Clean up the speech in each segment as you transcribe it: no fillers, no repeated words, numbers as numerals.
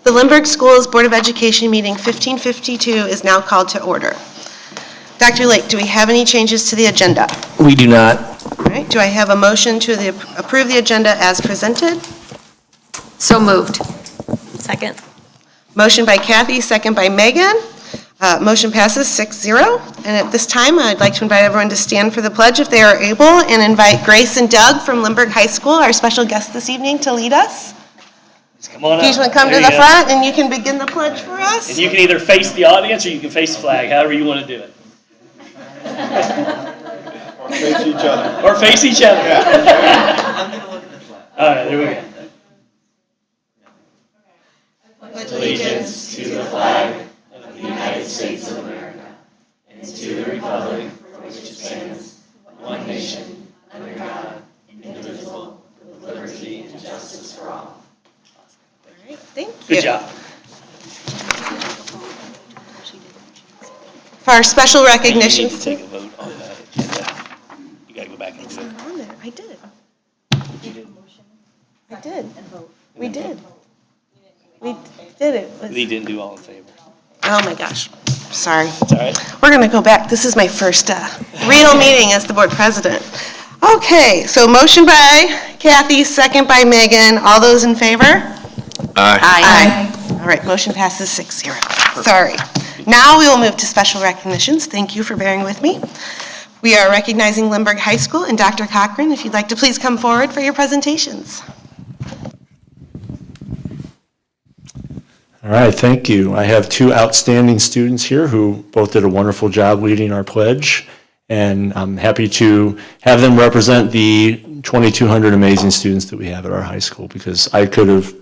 The Lindbergh Schools Board of Education meeting 1552 is now called to order. Dr. Lake, do we have any changes to the agenda? We do not. All right, do I have a motion to approve the agenda as presented? So moved. Second. Motion by Kathy, second by Megan. Motion passes 6-0. And at this time, I'd like to invite everyone to stand for the pledge if they are able, and invite Grace and Doug from Lindbergh High School, our special guests this evening, to lead us. Come on up. If you want to come to the front, and you can begin the pledge for us. And you can either face the audience or you can face the flag, however you want to do it. Or face each other. Or face each other. All right, there we go. Pledge allegiance to the flag of the United States of America and to the republic for which it stands, one nation, under God, indivisible, with liberty and justice for all. Thank you. Good job. For our special You need recognitions. to take a vote on that agenda. You got to go back and do it. On there. I did. You did. I did. We did. We did it. Lee didn't do all in favor. Oh my gosh. Sorry. It's all right. We're going to go back. This is my first real meeting as the board president. Okay, so motion by Kathy, second by Megan. All those in favor? Aye. All right, motion passes 6-0. Sorry. Now we will move to special recognitions. Thank you for bearing with me. We are recognizing Lindbergh High School and Dr. Cochran. If you'd like to please come forward for your presentations. All right, thank you. I have two outstanding students here who both did a wonderful job leading our pledge, and I'm happy to have them represent the 2,200 amazing students that we have at our high school, because I could have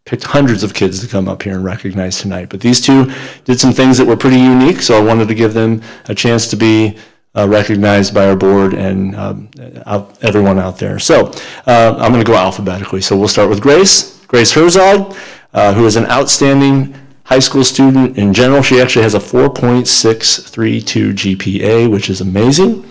picked hundreds of kids to come up here and recognize tonight. But these two did some things that were pretty unique, so I wanted to give them a chance to be recognized by our board and everyone out there. So I'm going to go alphabetically. So we'll start with Grace Herzog, who is an outstanding high school student in general. She actually has a 4.632 GPA, which is amazing.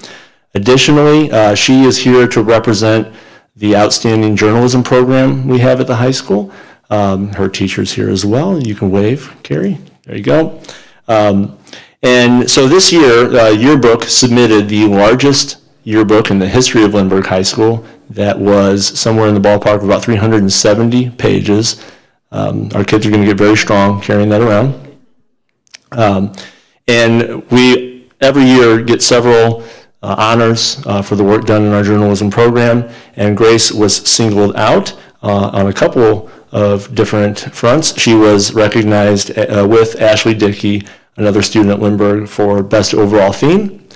Additionally, she is here to represent the outstanding journalism program we have at the high school. Her teacher's here as well. You can wave, Carrie. There you go. And so this year, Yearbook submitted the largest yearbook in the history of Lindbergh High School. That was somewhere in the ballpark of about 370 pages. Our kids are going to get very strong carrying that around. And we, every year, get several honors for the work done in our journalism program. And Grace was singled out on a couple of different fronts. She was recognized with Ashley Dickey, another student at Lindbergh, for Best Overall Theme.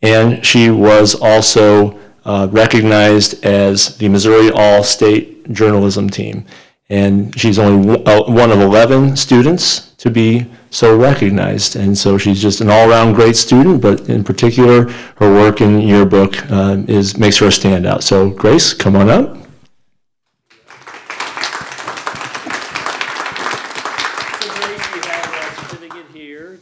And she was also recognized as the Missouri All-State Journalism Team. And she's only one of 11 students to be so recognized. And so she's just an all-around great student, but in particular, her work in Yearbook makes her a standout. So Grace, come on up.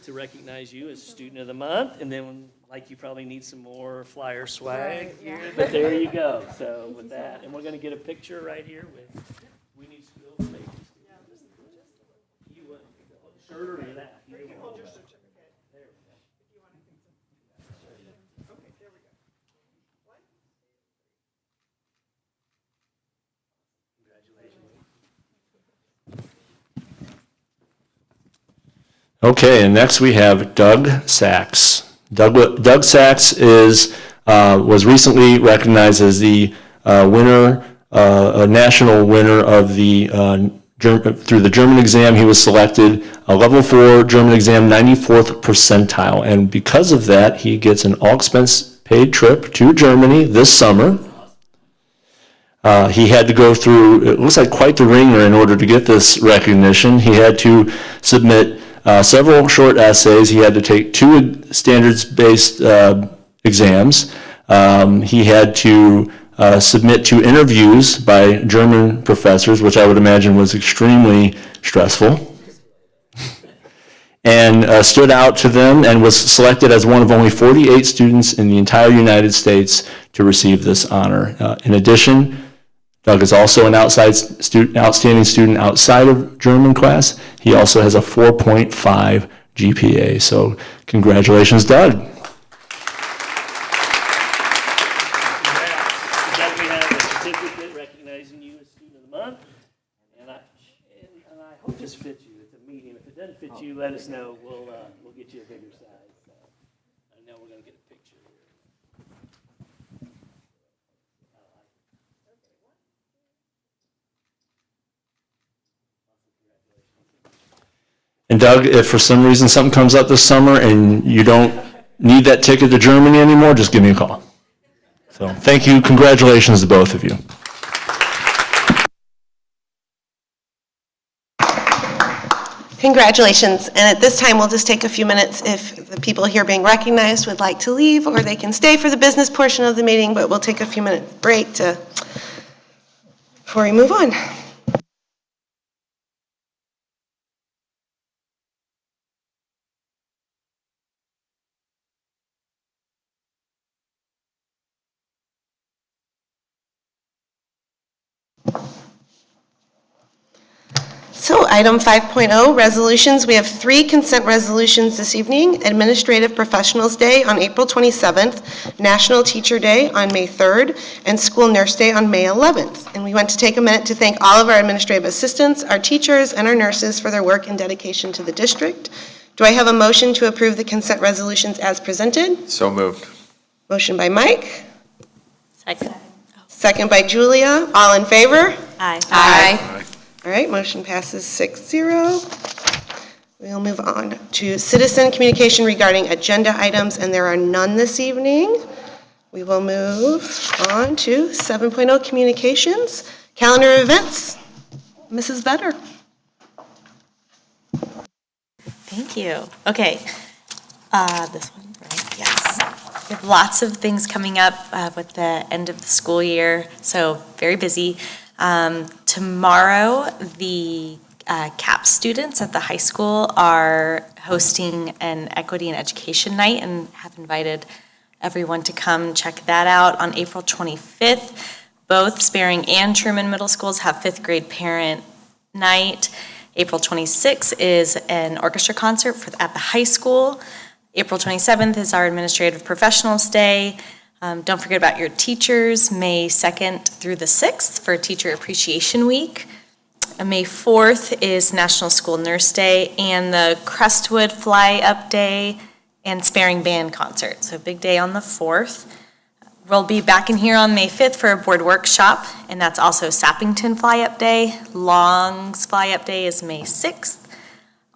To recognize you as Student of the Month, and then you probably need some more flyer swag here, but there you go. So with that, and we're going to get a picture right here with We Need School Babies. You want a shirt or that? Okay, and next we have Doug Sachs. Doug Sachs was recently recognized as the winner, a national winner of the through the German exam. He was selected a level 4 German exam, 94th percentile, and because of that, he gets an all-expense paid trip to Germany this summer. He had to go through, it looks like, quite the ringer in order to get this recognition. He had to submit several short essays. He had to take 2 standards-based exams. He had to submit to interviews by German professors, which I would imagine was extremely stressful, and stood out to them and was selected as one of only 48 students in the entire United States to receive this honor. In addition, Doug is also an outstanding student outside of German class. He also has a 4.5 GPA. So congratulations, Doug. Congrats. Doug, we have a certificate recognizing you as Student of the Month. And I hope this fits you at the meeting. If it doesn't fit you, let us know. We'll get you a bigger size. So I know we're going to get a picture here. And Doug, if for some reason something comes up this summer and you don't need that ticket to Germany anymore, just give me a call. So thank you. Congratulations to both of you. Congratulations. And at this time, we'll just take a few minutes if the people here being recognized would like to leave, or they can stay for the business portion of the meeting, but we'll take a few minute break before we move on. So item 5.0, resolutions. We have 3 consent resolutions this evening. Administrative Professionals Day on April 27th, National Teacher Day on May 3rd, and School Nurse Day on May 11th. And we want to take a minute to thank all of our administrative assistants, our teachers, and our nurses for their work and dedication to the district. Do I have a motion to approve the consent resolutions as presented? So moved. Motion by Mike, Second. second by Julia. All in favor? Aye. Aye. All right, motion passes 6-0. We'll move on to citizen communication regarding agenda items, and there are none this evening. We will move on to 7.0 communications, calendar of events. Mrs. Vetter. Thank you. Okay, this one, right? Yes. We have lots of things coming up with the end of the school year, so very busy. Tomorrow, the CAP students at the high school are hosting an equity and education night and have invited everyone to come check that out on April 25th. Both Sparing and Truman Middle Schools have 5th grade parent night. April 26th is an orchestra concert at the high school. April 27th is our Administrative Professionals Day. Don't forget about your teachers, May 2nd through the 6th for Teacher Appreciation Week. May 4th is National School Nurse Day and the Crestwood Fly Up Day and Sparing Band Concert. So big day on the 4th. We'll be back in here on May 5th for a board workshop, and that's also Sappington Fly Up Day. Long's Fly Up Day is May 6th.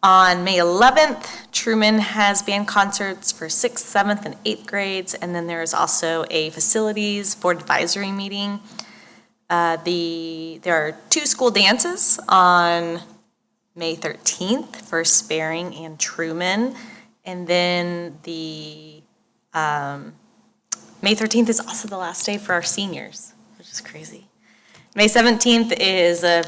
On May 11th, Truman has band concerts for 6th, 7th, and 8th grades, and then there's also a facilities board advisory meeting. There are 2 school dances on May 13th for Sparing and Truman, and then the May 13th is also the last day for our seniors, which is crazy. May 17th is a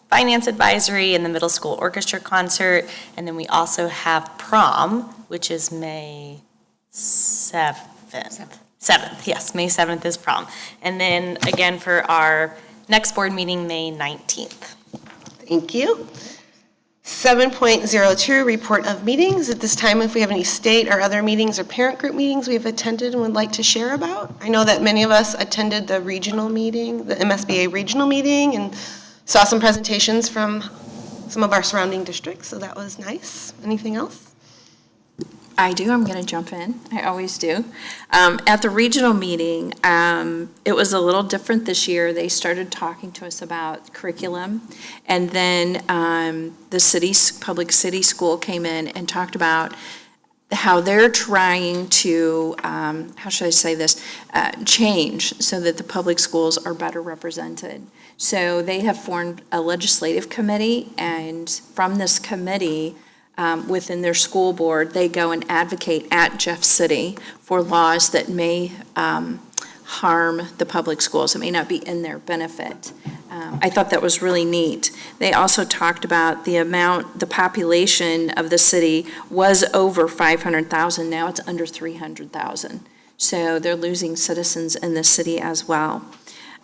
finance advisory and the middle school orchestra concert. And then we also have prom, which is May 7th. 7th, yes, May 7th is prom. And then again for our next board meeting, May 19th. Thank you. 7.02, report of meetings. At this time, if we have any state or other meetings or parent group meetings we've attended and would like to share about. I know that many of us attended the regional meeting, the MSBA regional meeting, and saw some presentations from some of our surrounding districts, so that was nice. Anything else? I do. I'm going to jump in. I always do. At the regional meeting, it was a little different this year. They started talking to us about curriculum, and then the public city school came in and talked about how they're trying to, how should I say this, change so that the public schools are better represented. So they have formed a legislative committee, and from this committee, within their school board, they go and advocate at Jeff City for laws that may harm the public schools. It may not be in their benefit. I thought that was really neat. They also talked about the population of the city was over 500,000. Now it's under 300,000. So they're losing citizens in the city as well.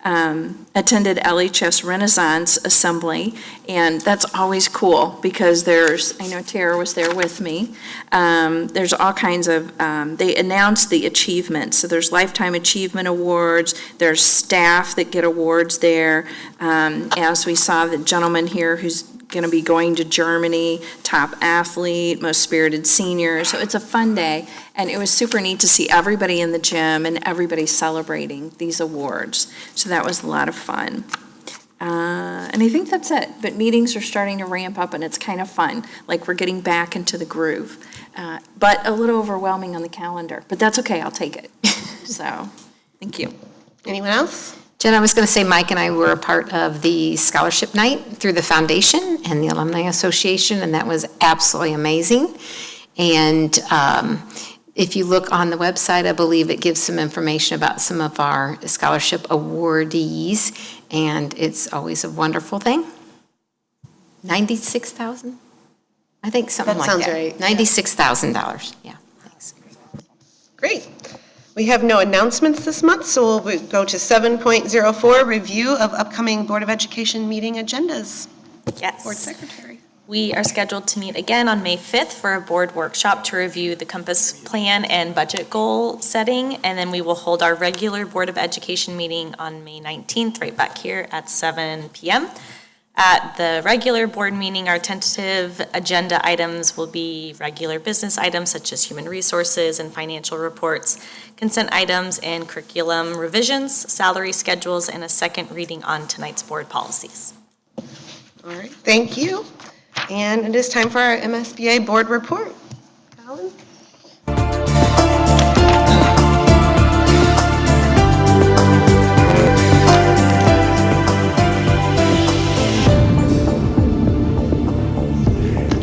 attended LHS Renaissance Assembly, and that's always cool because I know Tara was there with me. There's all kinds of, they announced the achievements. So there's Lifetime Achievement Awards, there's staff that get awards there. As we saw the gentleman here who's going to be going to Germany, top athlete, most spirited senior. So it's a fun day, and it was super neat to see everybody in the gym and everybody celebrating these awards. So that was a lot of fun. And I think that's it, but meetings are starting to ramp up, and it's kind of fun, like we're getting back into the groove. But a little overwhelming on the calendar, but that's okay, I'll take it. So, thank you. Anyone else? Jen, I was going to say Mike and I were a part of the scholarship night through the foundation and the Alumni Association, and that was absolutely amazing. And if you look on the website, I believe it gives some information about some of our scholarship awardees, and it's always a wonderful thing. 96,000? I think something like that. That sounds right. $96,000, yeah, thanks. Great. We have no announcements this month, so we'll go to 7.04, review of upcoming Board of Education meeting agendas. Yes. Board Secretary. We are scheduled to meet again on May 5th for a board workshop to review the Compass Plan and budget goal setting, and then we will hold our regular Board of Education meeting on May 19th, right back here at 7 p.m. At the regular board meeting, our tentative agenda items will be regular business items such as human resources and financial reports, consent items and curriculum revisions, salary schedules, and a second reading on tonight's board policies. All right, thank you. And it is time for our MSBA board report. Alan?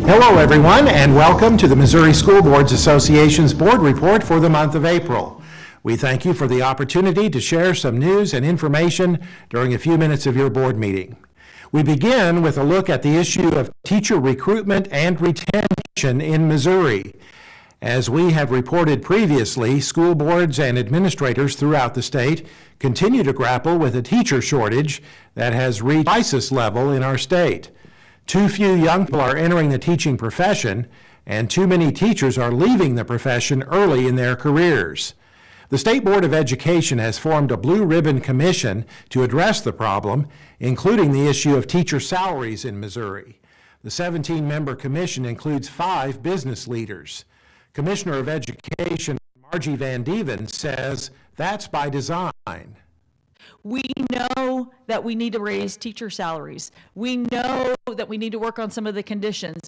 Hello, everyone, and welcome to the Missouri School Boards Association's board report for the month of April. We thank you for the opportunity to share some news and information during a few minutes of your board meeting. We begin with a look at the issue of teacher recruitment and retention in Missouri. As we have reported previously, school boards and administrators throughout the state continue to grapple with a teacher shortage that has reached crisis level in our state. Too few young people are entering the teaching profession, and too many teachers are leaving the profession early in their careers. The State Board of Education has formed a blue ribbon commission to address the problem, including the issue of teacher salaries in Missouri. The 17-member commission includes 5 business leaders. Commissioner of Education Margie Van Dieven says that's by design. We know that we need to raise teacher salaries. We know that we need to work on some of the conditions.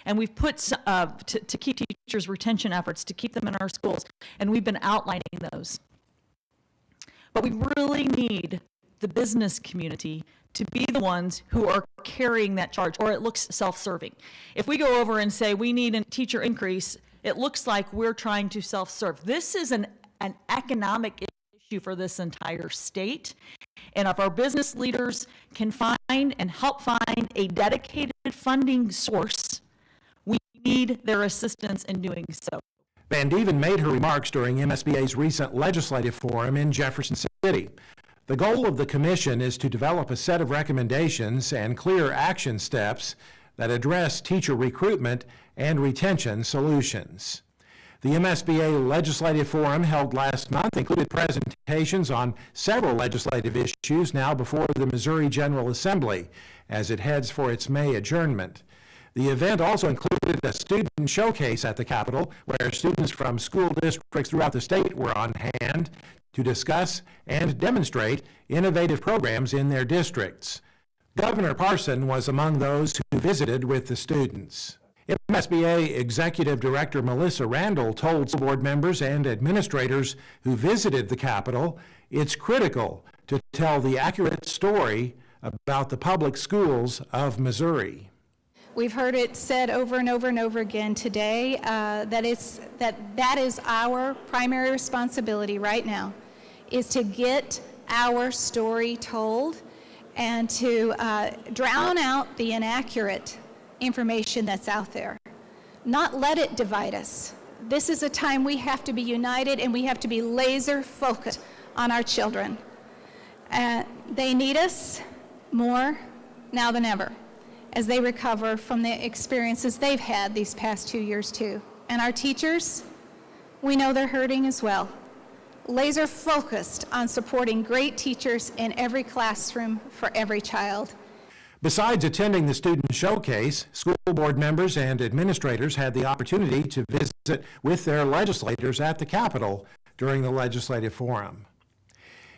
And we've put to keep teachers' retention efforts, to keep them in our schools, and we've been outlining those. But we really need the business community to be the ones who are carrying that charge, or it looks self-serving. If we go over and say we need a teacher increase, it looks like we're trying to self-serve. This is an economic issue for this entire state. And if our business leaders can find and help find a dedicated funding source, we need their assistance in doing so. Van Dieven made her remarks during MSBA's recent legislative forum in Jefferson City. The goal of the commission is to develop a set of recommendations and clear action steps that address teacher recruitment and retention solutions. The MSBA Legislative Forum held last month included presentations on several legislative issues now before the Missouri General Assembly as it heads for its May adjournment. The event also included a student showcase at the Capitol where students from school districts throughout the state were on hand to discuss and demonstrate innovative programs in their districts. Governor Parson was among those who visited with the students. MSBA Executive Director Melissa Randall told school board members and administrators who visited the Capitol it's critical to tell the accurate story about the public schools of Missouri. We've heard it said over and over and over again today that is our primary responsibility right now, is to get our story told and to drown out the inaccurate information that's out there. Not let it divide us. This is a time we have to be united and we have to be laser focused on our children. They need us more now than ever as they recover from the experiences they've had these past 2 years too. And our teachers, we know they're hurting as well. Laser focused on supporting great teachers in every classroom for every child. Besides attending the student showcase, school board members and administrators had the opportunity to visit with their legislators at the Capitol during the legislative forum.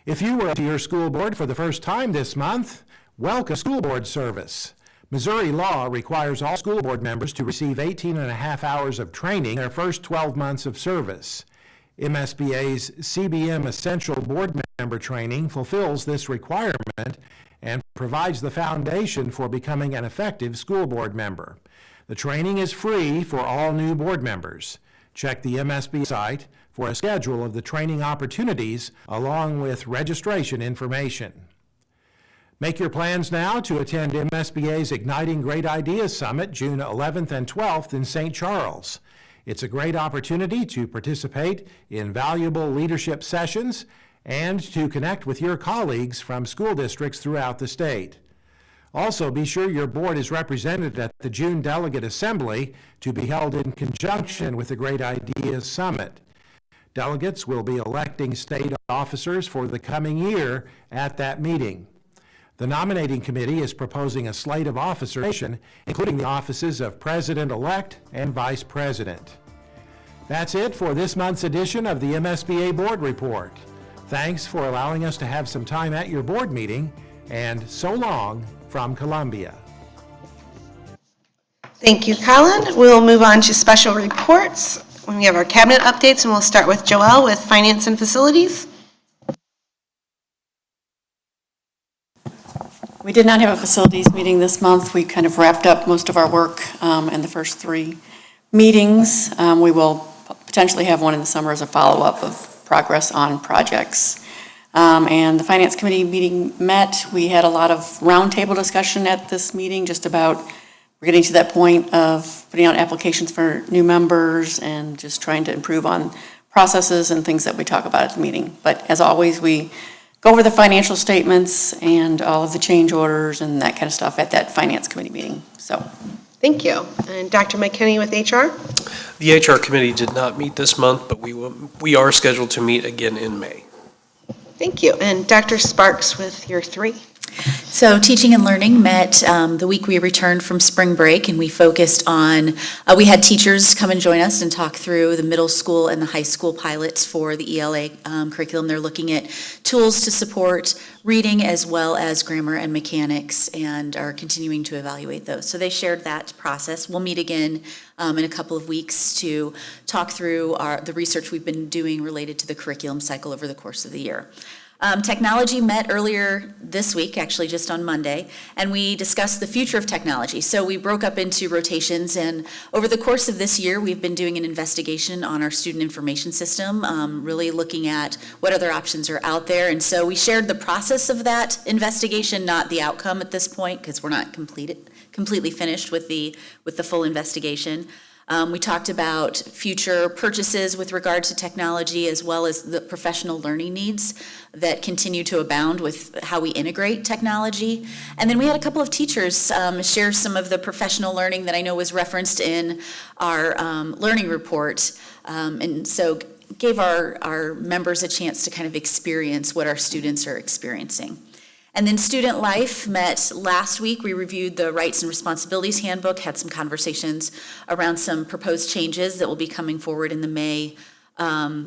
If you were to your school board for the first time this month, welcome school board service. Missouri law requires all school board members to receive 18 and a half hours of training their first 12 months of service. MSBA's CBM Essential Board Member Training fulfills this requirement and provides the foundation for becoming an effective school board member. The training is free for all new board members. Check the MSB site for a schedule of the training opportunities along with registration information. Make your plans now to attend MSBA's Igniting Great Ideas Summit June 11th and 12th in St. Charles. It's a great opportunity to participate in valuable leadership sessions and to connect with your colleagues from school districts throughout the state. Also, be sure your board is represented at the June Delegate Assembly to be held in conjunction with the Great Ideas Summit. Delegates will be electing state officers for the coming year at that meeting. The nominating committee is proposing a slate of officers, including the offices of President-elect and Vice President. That's it for this month's edition of the MSBA Board Report. Thanks for allowing us to have some time at your board meeting, and so long from Columbia. Thank you, Colin. We'll move on to special reports. We have our cabinet updates, and we'll start with Joelle with Finance and Facilities. We did not have a facilities meeting this month. We kind of wrapped up most of our work in the first 3 meetings. We will potentially have one in the summer as a follow-up of progress on projects. And the Finance Committee meeting met. We had a lot of roundtable discussion at this meeting just about, we're getting to that point of putting out applications for new members and just trying to improve on processes and things that we talk about at the meeting. But as always, we go over the financial statements and all of the change orders and that kind of stuff at that Finance Committee meeting. So, thank you. And Dr. McKinney with HR? The HR committee did not meet this month, but we are scheduled to meet again in May. Thank you. And Dr. Sparks with your 3. So Teaching and Learning met the week we returned from spring break, and we focused on, we had teachers come and join us and talk through the middle school and the high school pilots for the ELA curriculum. They're looking at tools to support reading as well as grammar and mechanics, and are continuing to evaluate those. So they shared that process. We'll meet again in a couple of weeks to talk through the research we've been doing related to the curriculum cycle over the course of the year. Technology met earlier this week, actually just on Monday, and we discussed the future of technology. So we broke up into rotations, and over the course of this year, we've been doing an investigation on our student information system, really looking at what other options are out there. And so we shared the process of that investigation, not the outcome at this point, because we're not completely finished with the full investigation. We talked about future purchases with regard to technology, as well as the professional learning needs that continue to abound with how we integrate technology. And then we had a couple of teachers share some of the professional learning that I know was referenced in our learning report. And so gave our members a chance to kind of experience what our students are experiencing. And then Student Life met last week. We reviewed the Rights and Responsibilities Handbook, had some conversations around some proposed changes that will be coming forward in the May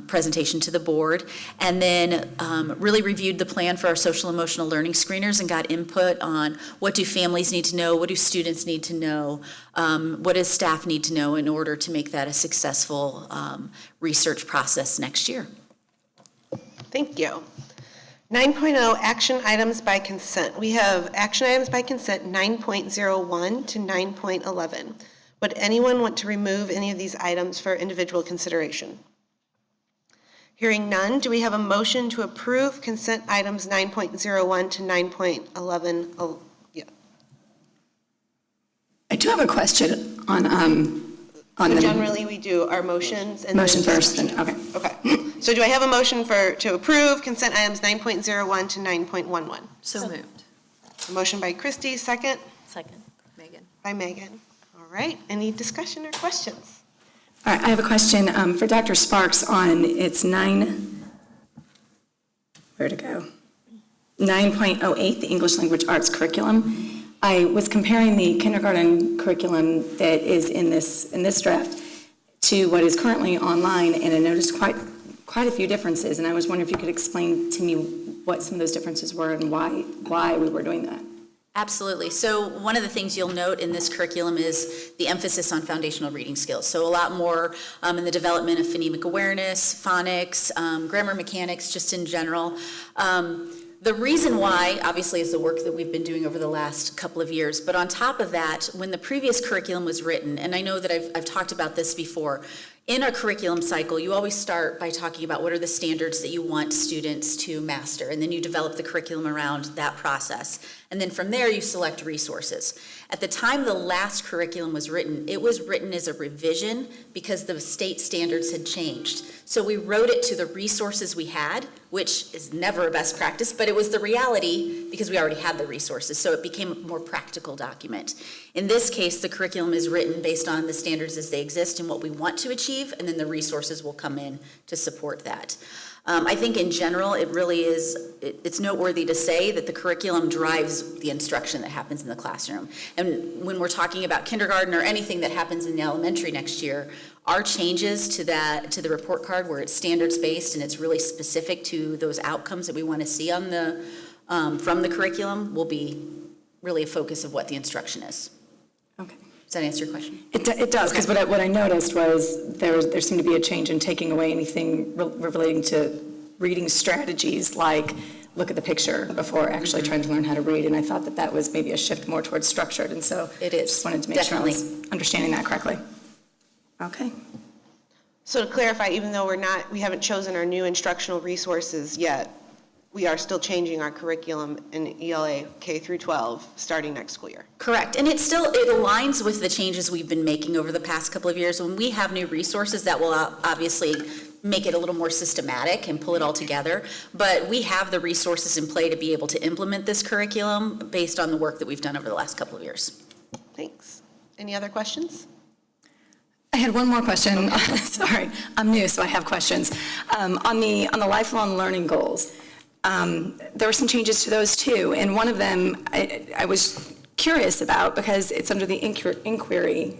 presentation to the board. And then really reviewed the plan for our social emotional learning screeners and got input on what do families need to know, what do students need to know, what does staff need to know in order to make that a successful research process next year. Thank you. 9.0 action items by consent. We have action items by consent 9.01 to 9.11. Would anyone want to remove any of these items for individual consideration? Hearing none, do we have a motion to approve consent items 9.01 to 9.11? I do have a question on So generally, we do our motions and then. Motion first, then, okay. Okay. So do I have a motion to approve consent items 9.01 to 9.11? So moved. A motion by Christie, second Second. Megan. by Megan. All right, any discussion or questions? All right, I have a question for Dr. Sparks on its 9.08, the English Language Arts curriculum. I was comparing the kindergarten curriculum that is in this draft to what is currently online, and I noticed quite a few differences, and I was wondering if you could explain to me what some of those differences were and why we were doing that. Absolutely. So one of the things you'll note in this curriculum is the emphasis on foundational reading skills. So a lot more in the development of phonemic awareness, phonics, grammar mechanics, just in general. The reason why, obviously, is the work that we've been doing over the last couple of years. But on top of that, when the previous curriculum was written, and I know that I've talked about this before, in our curriculum cycle, you always start by talking about what are the standards that you want students to master, and then you develop the curriculum around that process. And then from there, you select resources. At the time the last curriculum was written, it was written as a revision because the state standards had changed. So we wrote it to the resources we had, which is never a best practice, but it was the reality because we already had the resources, so it became a more practical document. In this case, the curriculum is written based on the standards as they exist and what we want to achieve, and then the resources will come in to support that. I think in general, it really is, it's noteworthy to say that the curriculum drives the instruction that happens in the classroom. And when we're talking about kindergarten or anything that happens in the elementary next year, our changes to the report card where it's standards-based and it's really specific to those outcomes that we want to see on from the curriculum will be really a focus of what the instruction is. Okay. Does that answer your question? It does, because what I noticed was there seemed to be a change in taking away anything relating to reading strategies, like look at the picture before actually trying to learn how to read, and I thought that was maybe a shift more towards structured, and so it is. Just wanted to make sure I was understanding that correctly. Okay. So to clarify, even though we haven't chosen our new instructional resources yet, we are still changing our curriculum in ELA K through 12 starting next school year. Correct, and it aligns with the changes we've been making over the past couple of years. When we have new resources, that will obviously make it a little more systematic and pull it all together, but we have the resources in play to be able to implement this curriculum based on the work that we've done over the last couple of years. Thanks. Any other questions? I had one more question. Sorry, I'm new, so I have questions. On the lifelong learning goals, there were some changes to those too, and one of them I was curious about because it's under the inquiry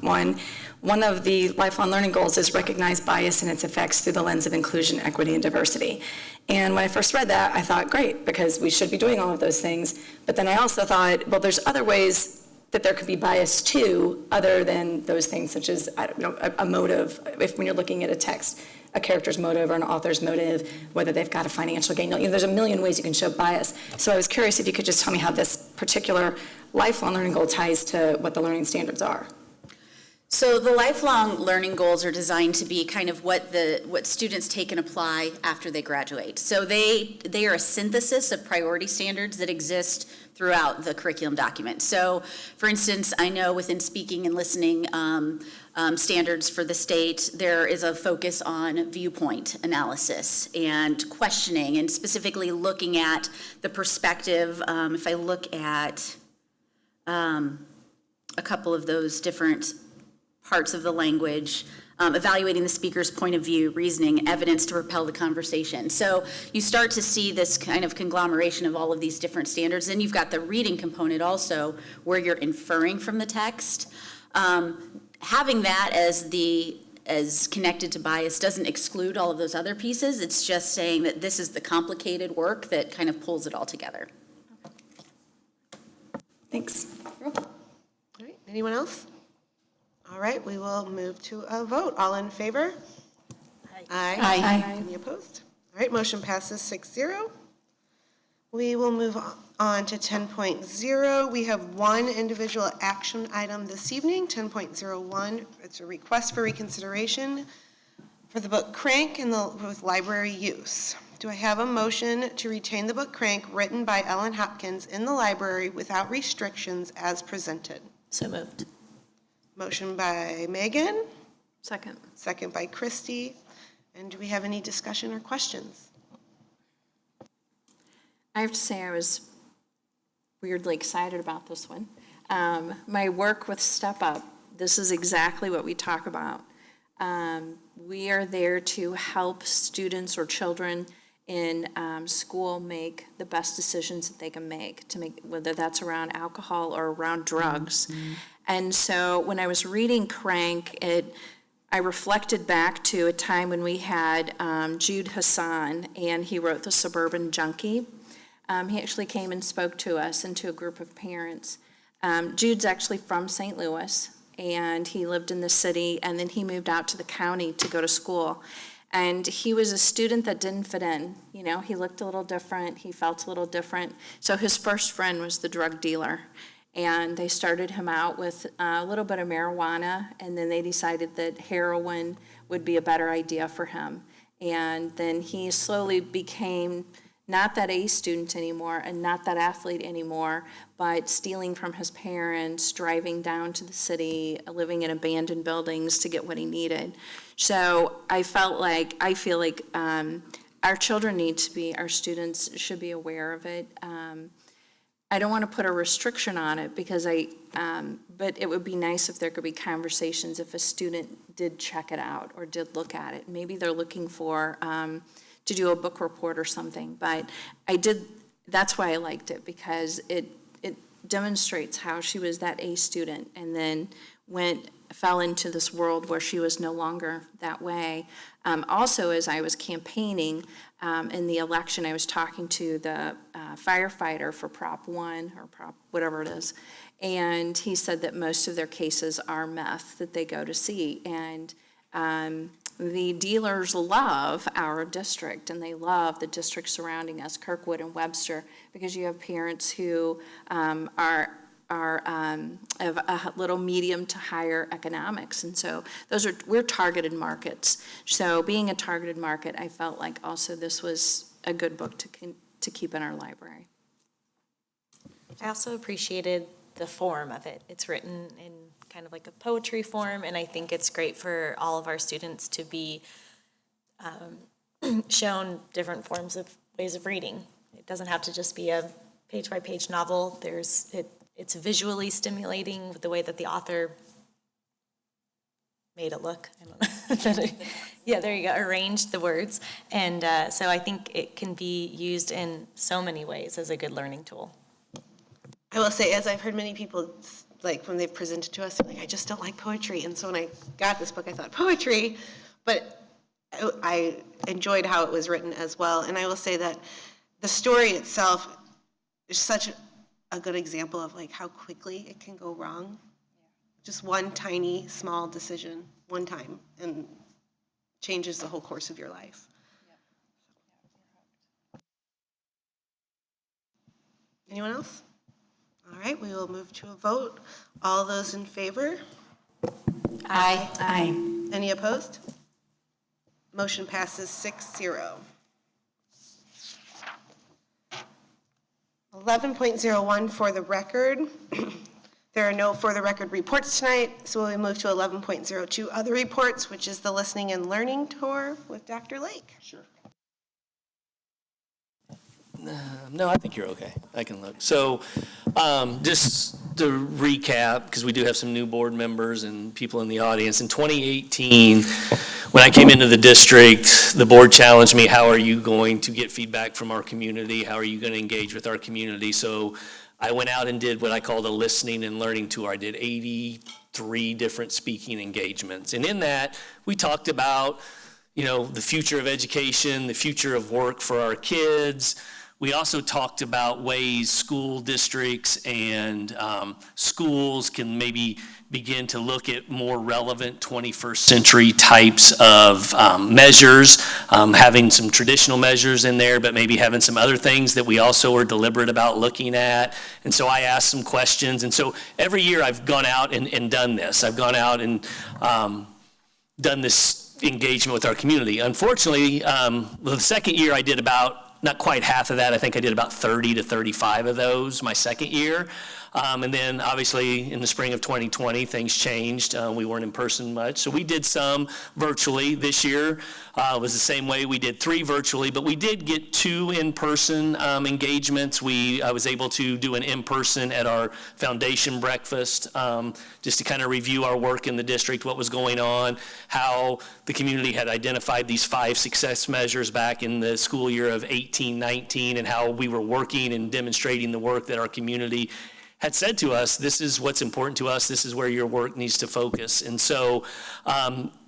one. One of the lifelong learning goals is recognize bias and its effects through the lens of inclusion, equity, and diversity. And when I first read that, I thought, great, because we should be doing all of those things. But then I also thought, well, there's other ways that there could be bias too, other than those things such as, I don't know, a motive, when you're looking at a text, a character's motive or an author's motive, whether they've got a financial gain. There's a million ways you can show bias. So I was curious if you could just tell me how this particular lifelong learning goal ties to what the learning standards are. So the lifelong learning goals are designed to be kind of what students take and apply after they graduate. So they are a synthesis of priority standards that exist throughout the curriculum document. So, for instance, I know within speaking and listening standards for the state, there is a focus on viewpoint analysis and questioning, and specifically looking at the perspective. If I look at a couple of those different parts of the language, evaluating the speaker's point of view, reasoning, evidence to propel the conversation. So you start to see this kind of conglomeration of all of these different standards. Then you've got the reading component also, where you're inferring from the text. Having that as connected to bias doesn't exclude all of those other pieces. It's just saying that this is the complicated work that kind of pulls it all together. Thanks. All right, anyone else? All right, we will move to a vote. All in favor? Aye. Aye. Any opposed? All right, motion passes 6-0. We will move on to 10.0. We have one individual action item this evening, 10.01. It's a request for reconsideration for the book Crank with library use. Do I have a motion to retain the book Crank written by Ellen Hopkins in the library without restrictions as presented? So moved. Motion by Megan, Second. second by Christy. And do we have any discussion or questions? I have to say I was weirdly excited about this one. My work with Step Up, this is exactly what we talk about. We are there to help students or children in school make the best decisions that they can make, whether that's around alcohol or around drugs. And so when I was reading Crank, I reflected back to a time when we had Jude Hassan, and he wrote The Suburban Junkie. He actually came and spoke to us and to a group of parents. Jude's actually from St. Louis, and he lived in the city, and then he moved out to the county to go to school. And he was a student that didn't fit in. You know, he looked a little different, he felt a little different. So his first friend was the drug dealer. And they started him out with a little bit of marijuana, and then they decided that heroin would be a better idea for him. And then he slowly became not that A student anymore and not that athlete anymore, but stealing from his parents, driving down to the city, living in abandoned buildings to get what he needed. So I feel like our children need to be, our students should be aware of it. I don't want to put a restriction on it because but it would be nice if there could be conversations if a student did check it out or did look at it. Maybe they're looking for, to do a book report or something, but that's why I liked it, because it demonstrates how she was that A student and then fell into this world where she was no longer that way. Also, as I was campaigning in the election, I was talking to the firefighter for Prop 1 or Prop whatever it is, and he said that most of their cases are meth that they go to see, and the dealers love our district, and they love the district surrounding us, Kirkwood and Webster, because you have parents who have a little medium to higher economics, and so we're targeted markets. So being a targeted market, I felt like also this was a good book to keep in our library. I also appreciated the form of it. It's written in kind of like a poetry form, and I think it's great for all of our students to be shown different forms of ways of reading. It doesn't have to just be a page-by-page novel. It's visually stimulating with the way that the author made it look. I don't know. Yeah, there you go, arranged the words. And so I think it can be used in so many ways as a good learning tool. I will say, as I've heard many people, like when they've presented to us, they're like, I just don't like poetry. And so when I got this book, I thought poetry, but I enjoyed how it was written as well. And I will say that the story itself is such a good example of like how quickly it can go wrong. Just one tiny, small decision, one time, and changes the whole course of your life. Anyone else? All right, we will move to a vote. All those in favor? Aye. Aye. Any opposed? Motion passes 6-0. 11.01 for the record. There are no for the record reports tonight, so we'll move to 11.02 other reports, which is the listening and learning tour with Dr. Lake. Sure. No, I think you're okay. I can look. So just to recap, because we do have some new board members and people in the audience, in 2018, when I came into the district, the board challenged me, how are you going to get feedback from our community? How are you going to engage with our community? So I went out and did what I called a listening and learning tour. I did 83 different speaking engagements. And in that, we talked about, the future of education, the future of work for our kids. We also talked about ways school districts and schools can maybe begin to look at more relevant 21st century types of measures, having some traditional measures in there, but maybe having some other things that we also are deliberate about looking at. And so I asked some questions. And so every year I've gone out and done this. I've gone out and done this engagement with our community. Unfortunately, the second year I did about not quite half of that. I think I did about 30 to 35 of those my second year. And then obviously in the spring of 2020, things changed. We weren't in person much. So we did some virtually. This year was the same way. We did 3 virtually, but we did get 2 in-person engagements. I was able to do an in-person at our foundation breakfast, just to kind of review our work in the district, what was going on, how the community had identified these 5 success measures back in the school year of 18-19, and how we were working and demonstrating the work that our community had said to us, this is what's important to us, this is where your work needs to focus. And so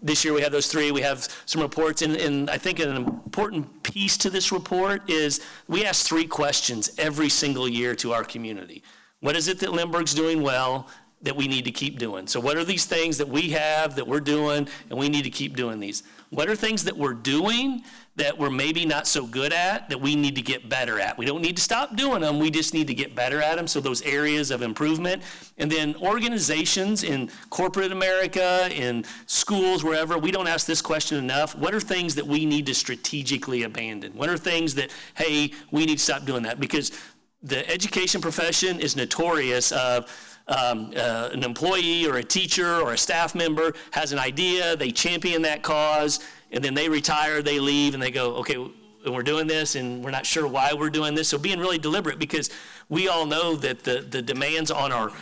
this year we have those 3, we have some reports, and I think an important piece to this report is we ask 3 questions every single year to our community. What is it that Lindbergh's doing well that we need to keep doing? So what are these things that we have that we're doing and we need to keep doing these? What are things that we're doing that we're maybe not so good at that we need to get better at? We don't need to stop doing them, we just need to get better at them, so those areas of improvement. And then organizations in corporate America, in schools, wherever, we don't ask this question enough. What are things that we need to strategically abandon? What are things that, hey, we need to stop doing that? Because the education profession is notorious of an employee or a teacher or a staff member has an idea, they champion that cause, and then they retire, they leave, and they go, okay, we're doing this, and we're not sure why we're doing this. So being really deliberate, because we all know that the demands on our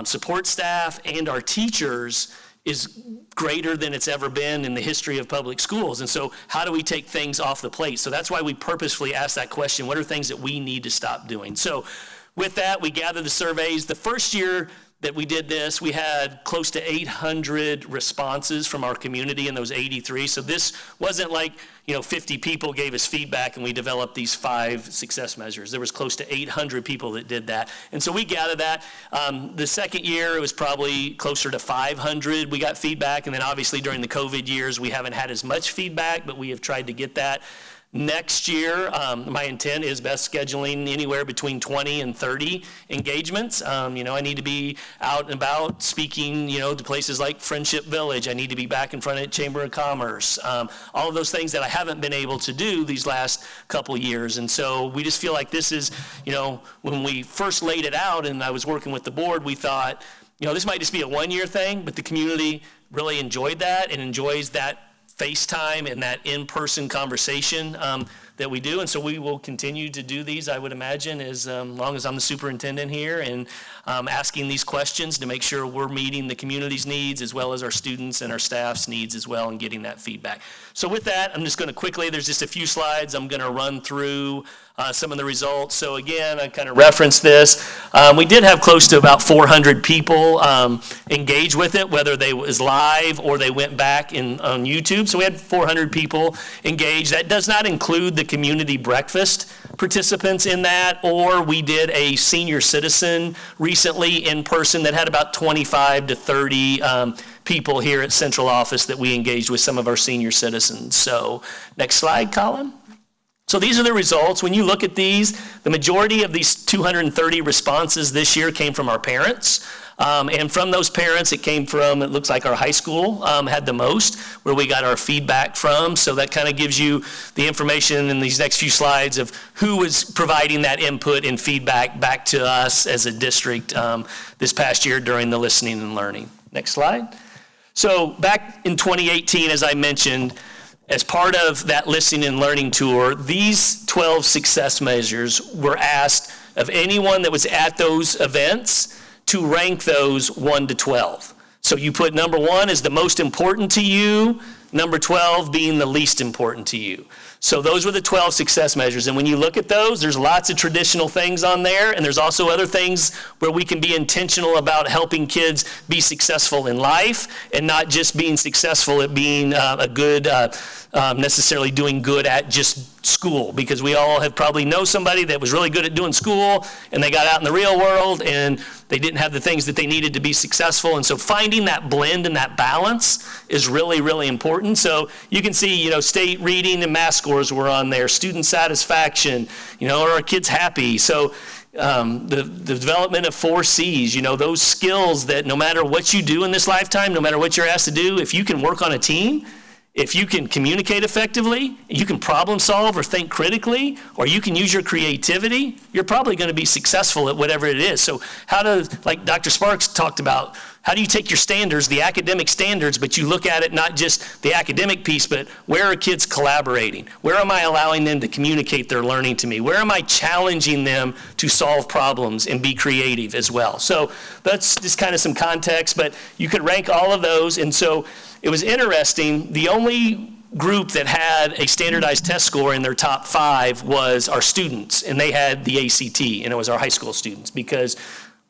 support staff and our teachers is greater than it's ever been in the history of public schools. And so how do we take things off the plate? So that's why we purposefully ask that question, what are things that we need to stop doing? So with that, we gathered the surveys. The first year that we did this, we had close to 800 responses from our community in those 83. So this wasn't like, 50 people gave us feedback and we developed these 5 success measures. There was close to 800 people that did that. And so we gathered that. The second year, it was probably closer to 500 we got feedback. And then obviously during the COVID years, we haven't had as much feedback, but we have tried to get that. Next year, my intent is best scheduling anywhere between 20 and 30 engagements. I need to be out and about speaking, to places like Friendship Village. I need to be back in front of Chamber of Commerce. All of those things that I haven't been able to do these last couple years. And so we just feel like this is, when we first laid it out and I was working with the board, we thought, this might just be a 1-year thing, but the community really enjoyed that and enjoys that FaceTime and that in-person conversation that we do. And so we will continue to do these, I would imagine, as long as I'm the superintendent here, and asking these questions to make sure we're meeting the community's needs as well as our students and our staff's needs as well, and getting that feedback. So with that, I'm just going to quickly, there's just a few slides, I'm going to run through some of the results. So again, I kind of referenced this. We did have close to about 400 people engage with it, whether they was live or they went back on YouTube. So we had 400 people engaged. That does not include the community breakfast participants in that, or we did a senior citizen recently in person that had about 25 to 30 people here at central office that we engaged with some of our senior citizens. So next slide, Colin. So these are the results. When you look at these, the majority of these 230 responses this year came from our parents. And from those parents, it came from, it looks like our high school had the most, where we got our feedback from. So that kind of gives you the information in these next few slides of who was providing that input and feedback back to us as a district this past year during the listening and learning. Next slide. So back in 2018, as I mentioned, as part of that listening and learning tour, these 12 success measures were asked of anyone that was at those events to rank those 1 to 12. So you put number 1 as the most important to you, number 12 being the least important to you. So those were the 12 success measures. And when you look at those, there's lots of traditional things on there, and there's also other things where we can be intentional about helping kids be successful in life and not just being successful at being a good, necessarily doing good at just school, because we all have probably know somebody that was really good at doing school and they got out in the real world and they didn't have the things that they needed to be successful. And so finding that blend and that balance is really, really important. So you can see, state reading and math scores were on there, student satisfaction, are our kids happy? So the development of 4 C's, those skills that no matter what you do in this lifetime, no matter what you're asked to do, if you can work on a team If you can communicate effectively, you can problem solve or think critically, or you can use your creativity, you're probably going to be successful at whatever it is. So like Dr. Sparks talked about, how do you take your standards, the academic standards, but you look at it not just the academic piece, but where are kids collaborating? Where am I allowing them to communicate their learning to me? Where am I challenging them to solve problems and be creative as well? So that's just kind of some context, but you could rank all of those. And so it was interesting, the only group that had a standardized test score in their top 5 was our students, and they had the ACT, and it was our high school students, because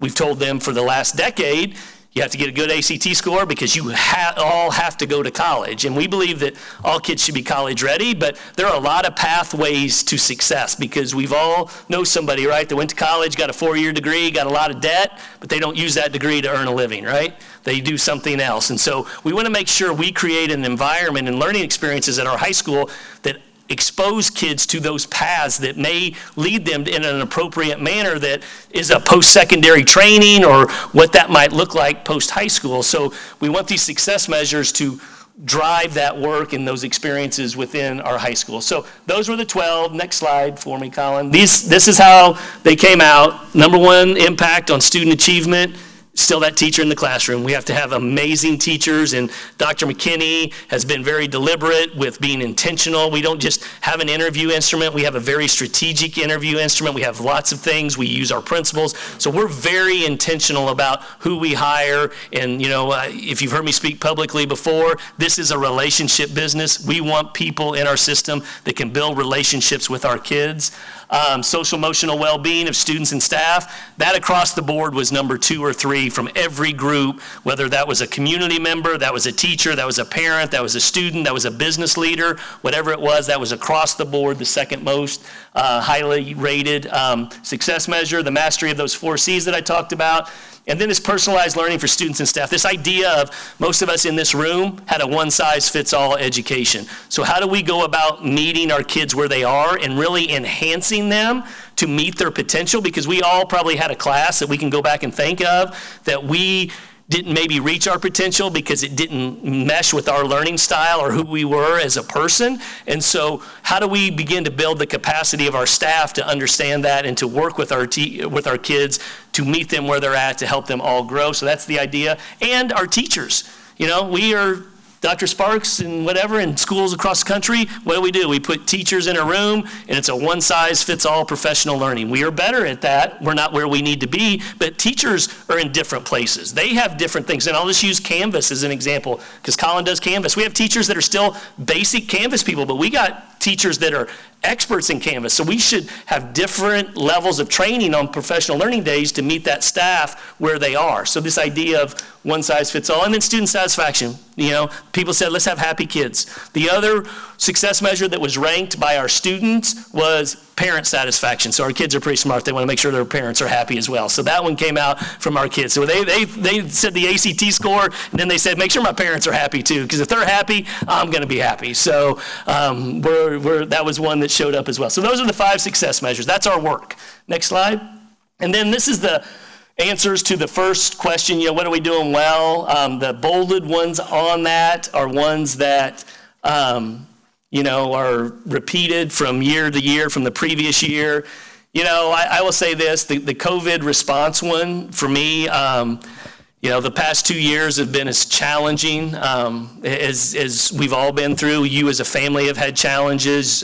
we've told them for the last decade, you have to get a good ACT score because you all have to go to college. And we believe that all kids should be college ready, but there are a lot of pathways to success because we've all know somebody, right, that went to college, got a 4-year degree, got a lot of debt, but they don't use that degree to earn a living, right? They do something else. And so we want to make sure we create an environment and learning experiences at our high school that expose kids to those paths that may lead them in an appropriate manner that is a post-secondary training or what that might look like post-high school. So we want these success measures to drive that work and those experiences within our high school. So those were the 12. Next slide for me, Colin. This is how they came out. Number 1, impact on student achievement. Still that teacher in the classroom. We have to have amazing teachers, and Dr. McKinney has been very deliberate with being intentional. We don't just have an interview instrument. We have a very strategic interview instrument. We have lots of things. We use our principles. So we're very intentional about who we hire. And, if you've heard me speak publicly before, this is a relationship business. We want people in our system that can build relationships with our kids. Social emotional well-being of students and staff, that across the board was number 2 or 3 from every group, whether that was a community member, that was a teacher, that was a parent, that was a student, that was a business leader, whatever it was, that was across the board the second most highly rated success measure, the mastery of those 4 C's that I talked about. And then this personalized learning for students and staff. This idea of most of us in this room had a one-size-fits-all education. So how do we go about meeting our kids where they are and really enhancing them to meet their potential? Because we all probably had a class that we can go back and think of that we didn't maybe reach our potential because it didn't mesh with our learning style or who we were as a person. And so how do we begin to build the capacity of our staff to understand that and to work with our kids to meet them where they're at, to help them all grow? So that's the idea. And our teachers. We are Dr. Sparks and whatever in schools across the country. What do? We put teachers in a room, and it's a one-size-fits-all professional learning. We are better at that. We're not where we need to be, but teachers are in different places. They have different things, and I'll just use Canvas as an example because Colin does Canvas. We have teachers that are still basic Canvas people, but we got teachers that are experts in Canvas. So we should have different levels of training on professional learning days to meet that staff where they are. So this idea of one size fits all. And then student satisfaction. People said, let's have happy kids. The other success measure that was ranked by our students was parent satisfaction. So our kids are pretty smart. They want to make sure their parents are happy as well. So that one came out from our kids. So they said the ACT score, and then they said, make sure my parents are happy too, because if they're happy, I'm going to be happy. So that was one that showed up as well. So those are the 5 success measures. That's our work. Next slide. And then this is the answers to the first question, what are we doing well? The bolded ones on that are ones that, are repeated from year to year from the previous year. I will say this, the COVID response one for me, the past 2 years have been as challenging as we've all been through. You as a family have had challenges.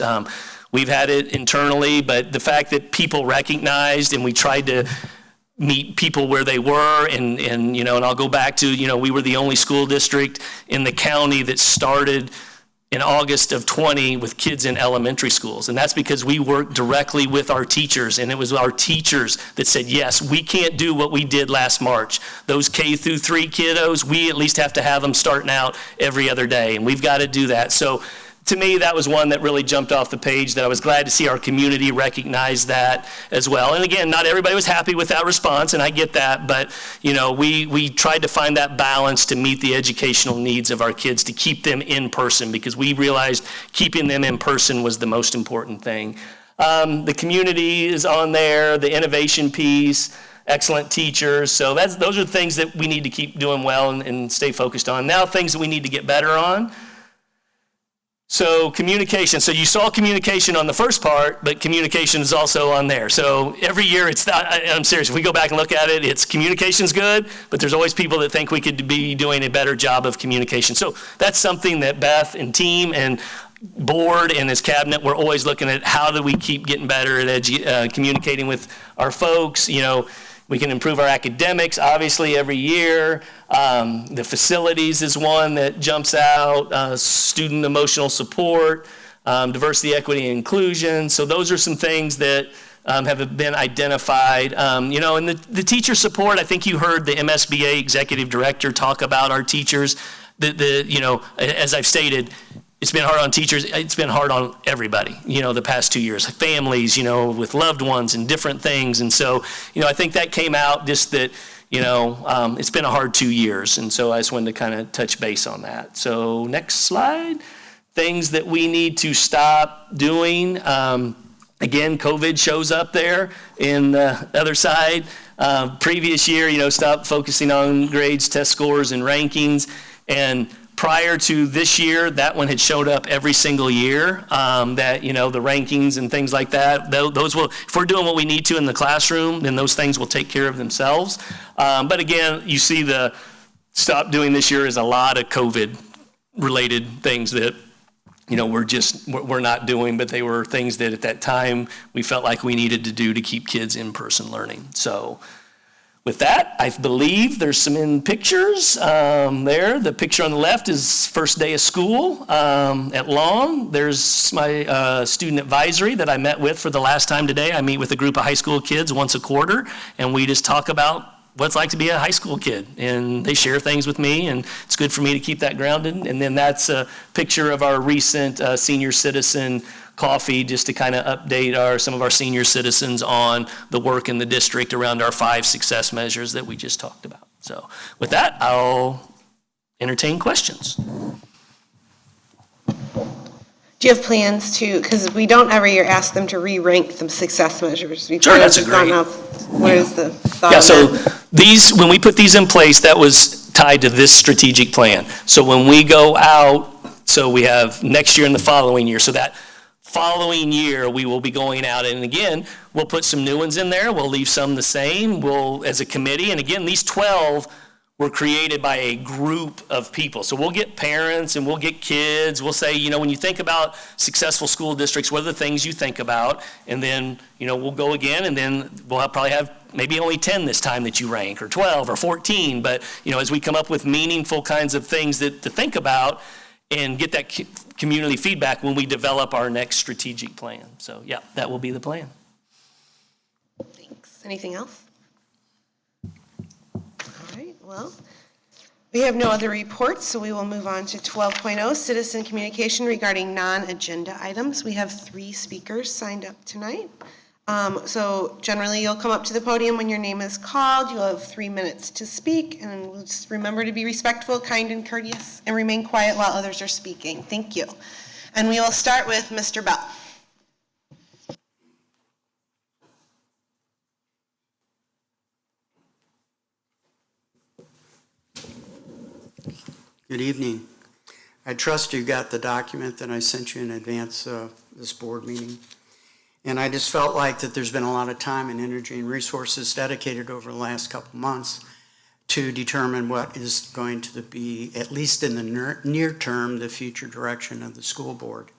We've had it internally, but the fact that people recognized and we tried to meet people where they were, and I'll go back to, we were the only school district in the county that started in August of 20 with kids in elementary schools. And that's because we worked directly with our teachers, and it was our teachers that said, yes, we can't do what we did last March. Those K through 3 kiddos, we at least have to have them starting out every other day, and we've got to do that. So to me, that was one that really jumped off the page that I was glad to see our community recognize that as well. And again, not everybody was happy with that response, and I get that, but we tried to find that balance to meet the educational needs of our kids, to keep them in person, because we realized keeping them in person was the most important thing. The community is on there, the innovation piece, excellent teachers. So those are things that we need to keep doing well and stay focused on. Now, things that we need to get better on. So communication, so you saw communication on the first part, but communication is also on there. So every year it's not, I'm serious, if we go back and look at it, it's communication's good, but there's always people that think we could be doing a better job of communication. So that's something that Beth and team and board and this cabinet, we're always looking at how do we keep getting better at communicating with our folks. You know, we can improve our academics, obviously, every year. The facilities is one that jumps out, student emotional support, diversity, equity, and inclusion. So those are some things that have been identified. You know, and the teacher support, I think you heard the MSBA executive director talk about our teachers. You know, as I've stated, it's been hard on teachers, it's been hard on everybody, you know, the past 2 years. Families, you know, with loved ones and different things. And so, you know, I think that came out just that, you know, it's been a hard 2 years. And so I just wanted to kind of touch base on that. So next slide. Things that we need to stop doing. Again, COVID shows up there in the other side. Previous year, you know, stop focusing on grades, test scores, and rankings. And prior to this year, that one had showed up every single year, that, you know, the rankings and things like that, those will, if we're doing what we need to in the classroom, then those things will take care of themselves. But again, you see the stop doing this year is a lot of COVID-related things that, you know, we're not doing, but they were things that at that time we felt like we needed to do to keep kids in-person learning. So with that, I believe there's some in pictures there. The picture on the left is first day of school at Long. There's my student advisory that I met with for the last time today. I meet with a group of high school kids once a quarter, and we just talk about what it's like to be a high school kid. And they share things with me, and it's good for me to keep that grounded. And then that's a picture of our recent senior citizen coffee, just to kind of update some of our senior citizens on the work in the district around our 5 success measures that we just talked about. So with that, I'll entertain questions. Do you have plans to, because we don't every year ask them to re-rank the success measures. Sure, that's a great. What is the thought? Yeah, so these, when we put these in place, that was tied to this strategic plan. So when we go out, so we have next year and the following year, so that following year, we will be going out, and again, we'll put some new ones in there, we'll leave some the same, we'll, as a committee, and again, these 12 were created by a group of people. So we'll get parents and we'll get kids, we'll say, you know, when you think about successful school districts, what are the things you think about? And then, you know, we'll go again, and then we'll probably have maybe only 10 this time that you rank, or 12, or 14, but, you know, as we come up with meaningful kinds of things to think about, and get that community feedback when we develop our next strategic plan. So yeah, that will be the plan. Thanks. Anything else? All right, well, we have no other reports, so we will move on to 12.0, citizen communication regarding non-agenda items. We have 3 speakers signed up tonight. So generally, you'll come up to the podium when your name is called. You'll have 3 minutes to speak, and we'll just remember to be respectful, kind, and courteous, and remain quiet while others are speaking. Thank you. And we will start with Mr. Bell. Good evening. I trust you got the document that I sent you in advance of this board meeting. And I just felt like that there's been a lot of time and energy and resources dedicated over the last couple months to determine what is going to be, at least in the near term, the future direction of the school board.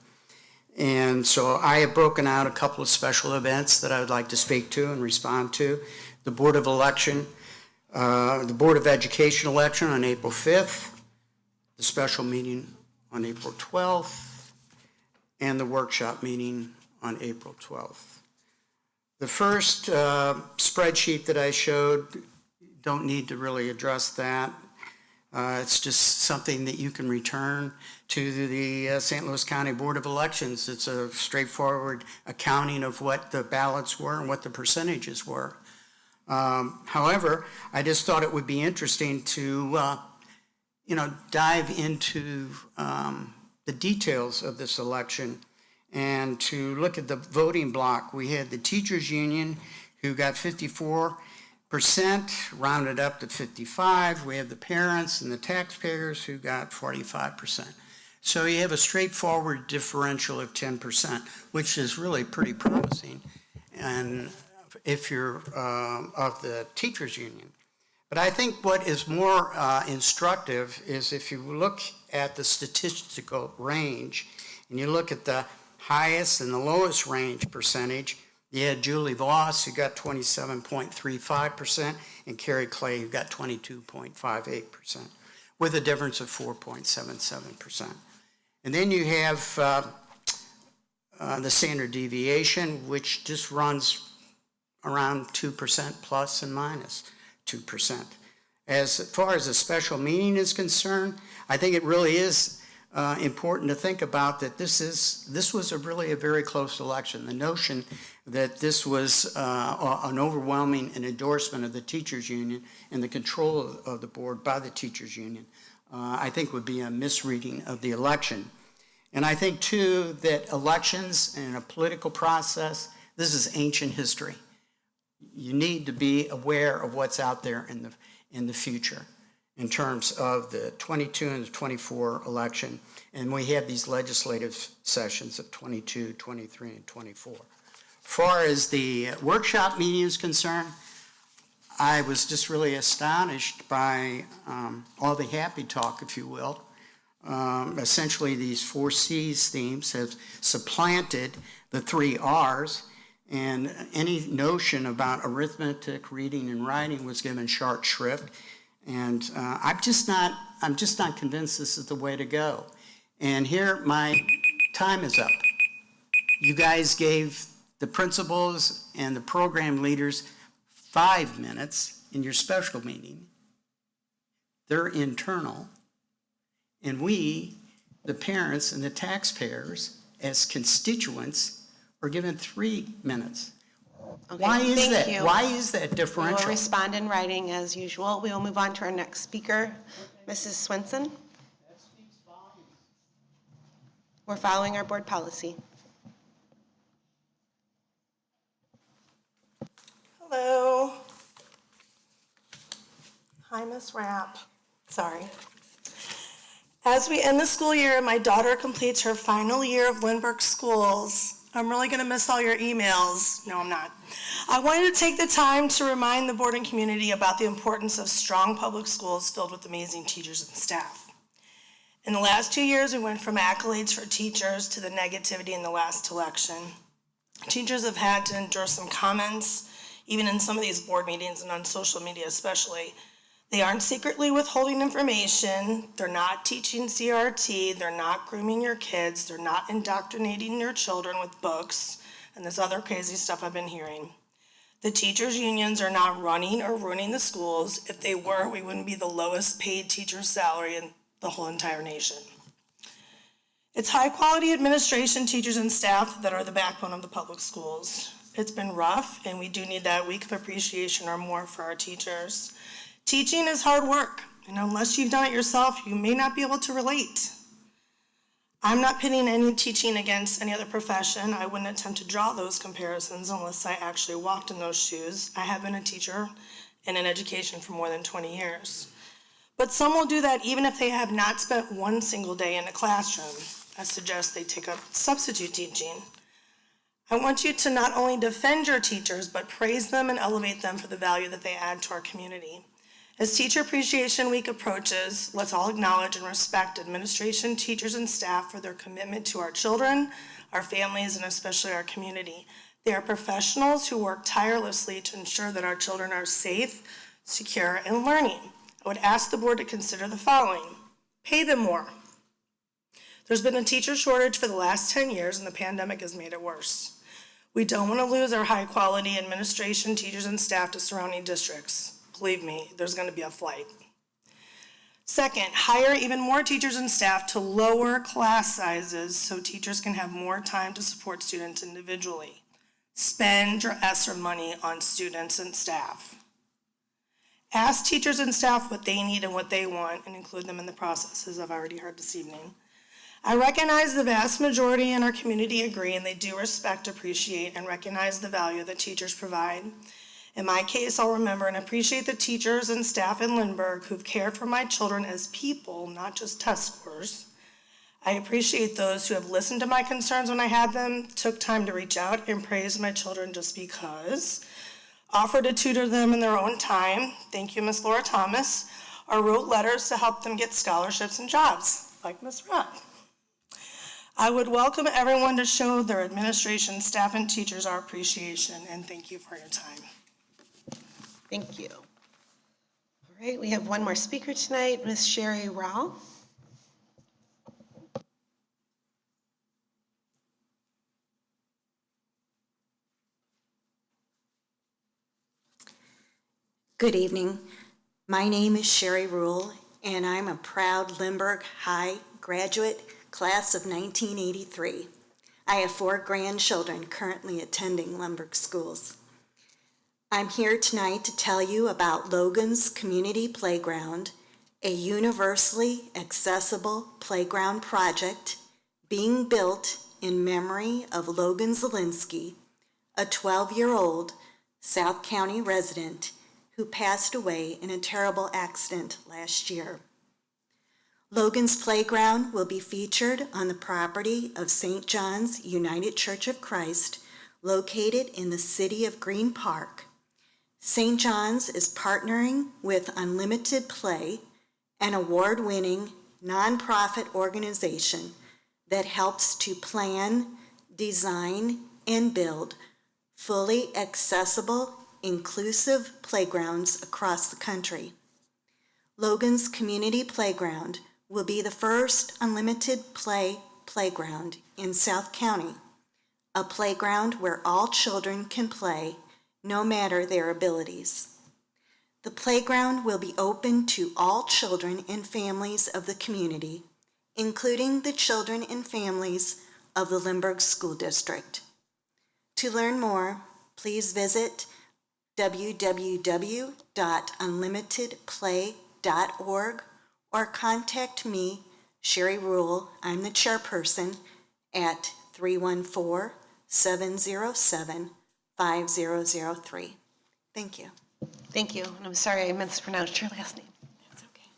And so I have broken out a couple of special events that I would like to speak to and respond to. The Board of Education election on April 5th, the special meeting on April 12th, and the workshop meeting on April 12th. The first spreadsheet that I showed, don't need to really address that. It's just something that you can return to the St. Louis County Board of Elections. It's a straightforward accounting of what the ballots were and what the percentages were. However, I just thought it would be interesting to dive into the details of this election and to look at the voting block. We had the teachers union who got 54%, rounded up to 55. We have the parents and the taxpayers who got 45%. So you have a straightforward differential of 10%, which is really pretty promising, and if you're of the teachers union. But I think what is more instructive is if you look at the statistical range and you look at the highest and the lowest range percentage, you had Julie Voss, who got 27.35%, and Carrie Clay, who got 22.58%, with a difference of 4.77%. And then you have the standard deviation, which just runs around 2% plus and minus 2%. As far as the special meaning is concerned, I think it really is important to think about that this was really a very close election. The notion that this was an overwhelming endorsement of the teachers union and the control of the board by the teachers union, I think would be a misreading of the election. And I think too that elections and a political process, this is ancient history. You need to be aware of what's out there in the future in terms of the 22 and the 24 election. And we have these legislative sessions of 22, 23, and 24. As far as the workshop meeting is concerned, I was just really astonished by all the happy talk, if you will. Essentially, these 4 C's themes have supplanted the 3 R's, and any notion about arithmetic, reading, and writing was given short shrift. And I'm just not convinced this is the way to go. And here, my time is up. You guys gave the principals and the program leaders 5 minutes in your special meeting. They're internal. And we, the parents and the taxpayers, as constituents, are given 3 minutes. Okay, Why is thank that? you. Why is that We differential? will respond in writing as usual. We will move on to our next speaker, Mrs. Swenson. We're following our board policy. Hello. Hi, Ms. Rapp. Sorry. As we end the school year and my daughter completes her final year of Lindbergh schools, I'm really going to miss all your emails. No, I'm not. I wanted to take the time to remind the board and community about the importance of strong public schools filled with amazing teachers and staff. In the last 2 years, we went from accolades for teachers to the negativity in the last election. Teachers have had to endure some comments, even in some of these board meetings and on social media especially. They aren't secretly withholding information, they're not teaching CRT, they're not grooming your kids, they're not indoctrinating your children with books, and this other crazy stuff I've been hearing. The teachers' unions are not running or ruining the schools. If they were, we wouldn't be the lowest paid teacher's salary in the whole entire nation. It's high-quality administration, teachers, and staff that are the backbone of the public schools. It's been rough, and we do need that week of appreciation or more for our teachers. Teaching is hard work, and unless you've done it yourself, you may not be able to relate. I'm not pitting any teaching against any other profession. I wouldn't attempt to draw those comparisons unless I actually walked in those shoes. I have been a teacher and in education for more than 20 years. But some will do that even if they have not spent one single day in a classroom. I suggest they take up substitute teaching. I want you to not only defend your teachers, but praise them and elevate them for the value that they add to our community. As Teacher Appreciation Week approaches, let's all acknowledge and respect administration, teachers, and staff for their commitment to our children, our families, and especially our community. They are professionals who work tirelessly to ensure that our children are safe, secure, and learning. I would ask the board to consider the following. Pay them more. There's been a teacher shortage for the last 10 years, and the pandemic has made it worse. We don't want to lose our high-quality administration, teachers, and staff to surrounding districts. Believe me, there's going to be a flight. Second, hire even more teachers and staff to lower class sizes so teachers can have more time to support students individually. Spend your ESSER money on students and staff. Ask teachers and staff what they need and what they want and include them in the process, as I've already heard this evening. I recognize the vast majority in our community agree, and they do respect, appreciate, and recognize the value that teachers provide. In my case, I'll remember and appreciate the teachers and staff in Lindbergh who've cared for my children as people, not just test scores. I appreciate those who have listened to my concerns when I had them, took time to reach out and praise my children just because, offered to tutor them in their own time, thank you, Miss Laura Thomas, or wrote letters to help them get scholarships and jobs, like Miss Rupp. I would welcome everyone to show their administration, staff, and teachers our appreciation, and thank you for your time. Thank you. All right, we have one more speaker tonight, Ms. Sherry Rowell. Good evening. My name is Sherry Rule, and I'm a proud Lindbergh High graduate, class of 1983. I have 4 grandchildren currently attending Lindbergh schools. I'm here tonight to tell you about Logan's Community Playground, a universally accessible playground project being built in memory of Logan Zielinski, a 12-year-old South County resident who passed away in a terrible accident last year. Logan's Playground will be featured on the property of St. John's United Church of Christ, located in the city of Green Park. St. John's is partnering with Unlimited Play, an award-winning nonprofit organization that helps to plan, design, and build fully accessible, inclusive playgrounds across the country. Logan's Community Playground will be the first Unlimited Play playground in South County, a playground where all children can play no matter their abilities. The playground will be open to all children and families of the community, including the children and families of the Lindbergh School District. To learn more, please visit www.unlimitedplay.org or contact me, Sherry Rule, I'm the chairperson, at 314-707-5003. Thank you. Thank you, and I'm sorry I mispronounced your last name. That's okay.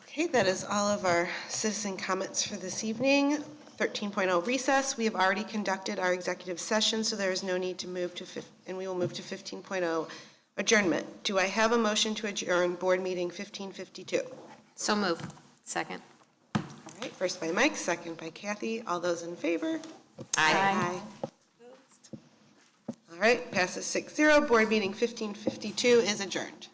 Okay, that is all of our citizen comments for this evening. 13.0 recess. We have already conducted our executive session, so there is no need to move to, and we will move to 15.0 adjournment. Do I have a motion to adjourn board meeting 1552? So move. Second. All right, first by Mike, second by Kathy. All those in favor? Aye. All right, passes 6-0. Board meeting 1552 is adjourned.